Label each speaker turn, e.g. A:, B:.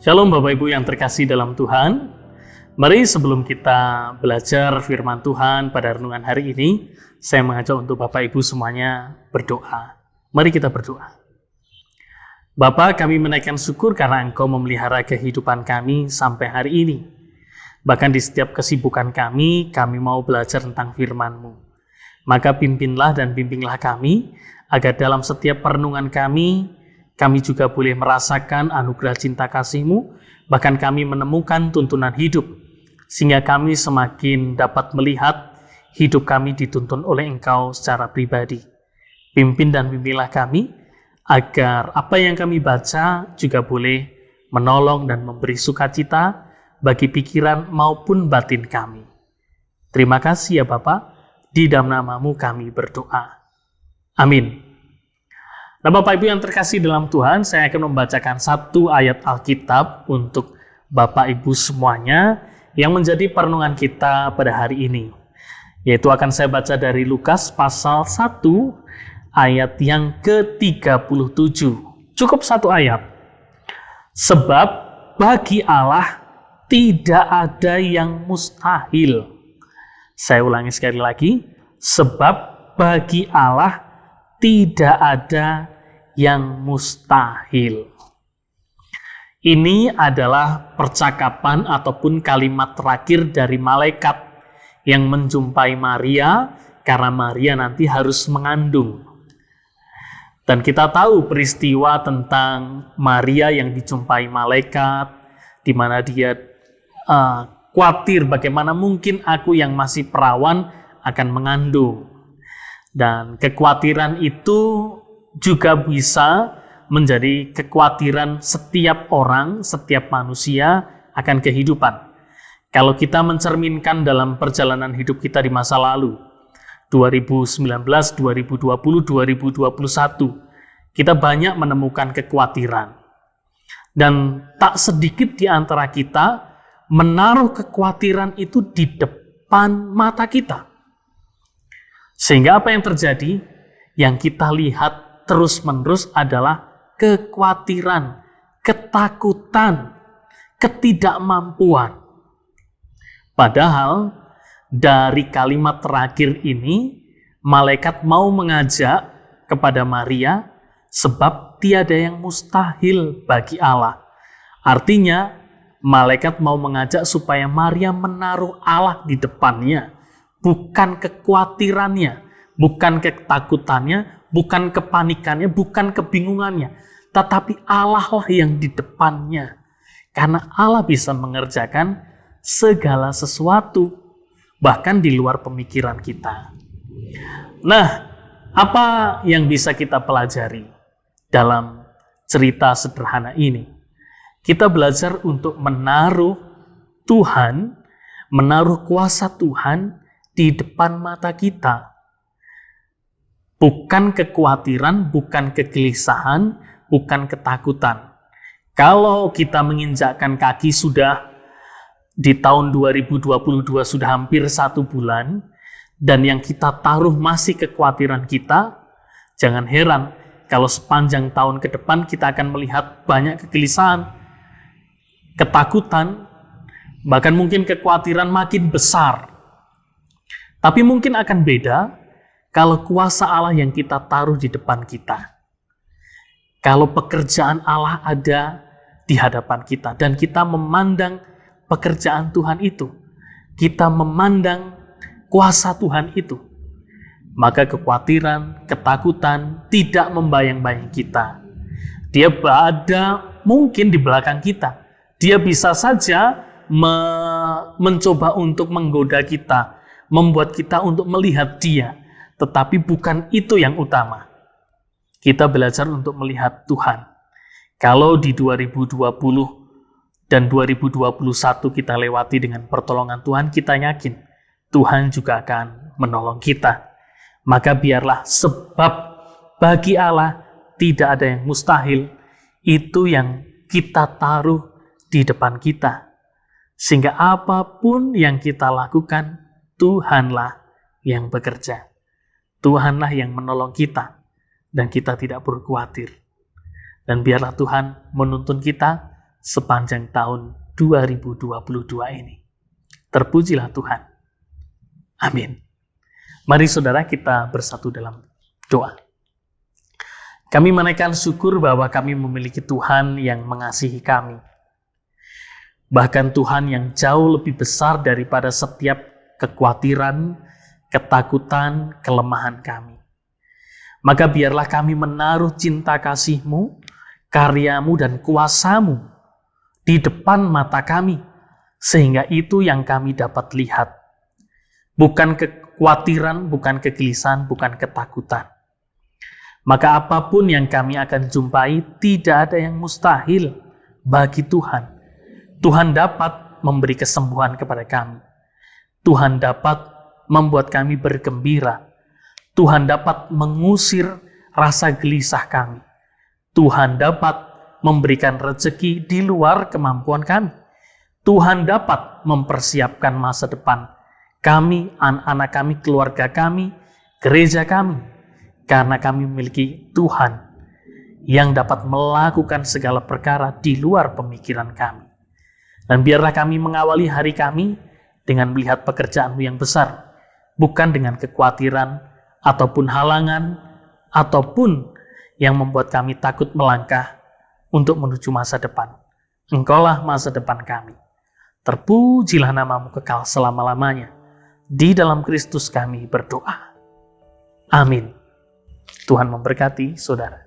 A: Shalom Bapak Ibu yang terkasih dalam Tuhan. Mari sebelum kita belajar firman Tuhan pada renungan hari ini, saya mengajak untuk Bapak Ibu semuanya berdoa. Mari kita berdoa. Bapa, kami menaikkan syukur karena Engkau memelihara kehidupan kami sampai hari ini. Bahkan di setiap kesibukan kami mau belajar tentang firman-Mu. Maka pimpinlah dan bimbinglah kami, agar dalam setiap perenungan kami juga boleh merasakan anugerah cinta kasih-Mu, bahkan kami menemukan tuntunan hidup, sehingga kami semakin dapat melihat hidup kami dituntun oleh Engkau secara pribadi. Pimpin dan bimbinglah kami, agar apa yang kami baca juga boleh menolong dan memberi sukacita bagi pikiran maupun batin kami. Terima kasih ya Bapa, di dalam nama-Mu kami berdoa. Amin. Nah Bapak Ibu yang terkasih dalam Tuhan, saya akan membacakan satu ayat Alkitab untuk Bapak Ibu semuanya yang menjadi perenungan kita pada hari ini. Yaitu akan saya baca dari Lukas pasal 1 ayat yang ke-37. Cukup satu ayat. Sebab bagi Allah tidak ada yang mustahil. Saya ulangi sekali lagi. Sebab bagi Allah tidak ada yang mustahil. Ini adalah percakapan ataupun kalimat terakhir dari malaikat yang menjumpai Maria karena Maria nanti harus mengandung. Dan kita tahu peristiwa tentang Maria yang dijumpai malaikat, di mana dia khawatir bagaimana mungkin aku yang masih perawan akan mengandung. Dan kekhawatiran itu juga bisa menjadi kekhawatiran setiap orang, setiap manusia akan kehidupan. Kalau kita mencerminkan dalam perjalanan hidup kita di masa lalu, 2019, 2020, 2021, kita banyak menemukan kekhawatiran. Dan tak sedikit di antara kita menaruh kekhawatiran itu di depan mata kita. Sehingga apa yang terjadi? Yang kita lihat terus-menerus adalah kekhawatiran, ketakutan, ketidakmampuan. Padahal dari kalimat terakhir ini, malaikat mau mengajak kepada Maria, sebab tiada yang mustahil bagi Allah. Artinya, malaikat mau mengajak supaya Maria menaruh Allah di depannya, bukan kekhawatirannya, bukan ketakutannya, bukan kepanikannya, bukan kebingungannya, tetapi Allah lah yang di depannya. Karena Allah bisa mengerjakan segala sesuatu, bahkan di luar pemikiran kita. Nah, apa yang bisa kita pelajari dalam cerita sederhana ini? Kita belajar untuk menaruh Tuhan, menaruh kuasa Tuhan di depan mata kita. Bukan kekhawatiran, bukan kegelisahan, bukan ketakutan. Kalau kita menginjakkan kaki sudah di tahun 2022 sudah hampir 1 bulan, dan yang kita taruh masih kekhawatiran kita, jangan heran kalau sepanjang tahun ke depan kita akan melihat banyak kegelisahan, ketakutan, bahkan mungkin kekhawatiran makin besar. Tapi mungkin akan beda kalau kuasa Allah yang kita taruh di depan kita. Kalau pekerjaan Allah ada di hadapan kita dan kita memandang pekerjaan Tuhan itu, kita memandang kuasa Tuhan itu, maka kekhawatiran, ketakutan tidak membayang-bayang kita. Dia ada mungkin di belakang kita. Dia bisa saja mencoba untuk menggoda kita, membuat kita untuk melihat dia. Tetapi bukan itu yang utama. Kita belajar untuk melihat Tuhan. Kalau di 2020 dan 2021 kita lewati dengan pertolongan Tuhan, kita yakin Tuhan juga akan menolong kita. Maka biarlah sebab bagi Allah tidak ada yang mustahil, itu yang kita taruh di depan kita. Sehingga apapun yang kita lakukan, Tuhanlah yang bekerja. Tuhanlah yang menolong kita, dan kita tidak perlu khawatir. Dan biarlah Tuhan menuntun kita sepanjang tahun 2022 ini. Terpujilah Tuhan. Amin. Mari saudara kita bersatu dalam doa. Kami menaikkan syukur bahwa kami memiliki Tuhan yang mengasihi kami. Bahkan Tuhan yang jauh lebih besar daripada setiap kekhawatiran, ketakutan, kelemahan kami. Maka biarlah kami menaruh cinta kasih-Mu, karya-Mu dan kuasa-Mu di depan mata kami, sehingga itu yang kami dapat lihat. Bukan kekhawatiran, bukan kegelisahan, bukan ketakutan. Maka apapun yang kami akan jumpai, tidak ada yang mustahil bagi Tuhan. Tuhan dapat memberi kesembuhan kepada kami. Tuhan dapat membuat kami bergembira. Tuhan dapat mengusir rasa gelisah kami. Tuhan dapat memberikan rezeki di luar kemampuan kami. Tuhan dapat mempersiapkan masa depan kami, anak-anak kami, keluarga kami, gereja kami. Karena kami memiliki Tuhan yang dapat melakukan segala perkara di luar pemikiran kami. Dan biarlah kami mengawali hari kami dengan melihat pekerjaan-Mu yang besar. Bukan dengan kekhawatiran, ataupun halangan, ataupun yang membuat kami takut melangkah untuk menuju masa depan. Engkaulah masa depan kami. Terpujilah nama-Mu kekal selama-lamanya. Di dalam Kristus kami berdoa. Amin. Tuhan memberkati saudara.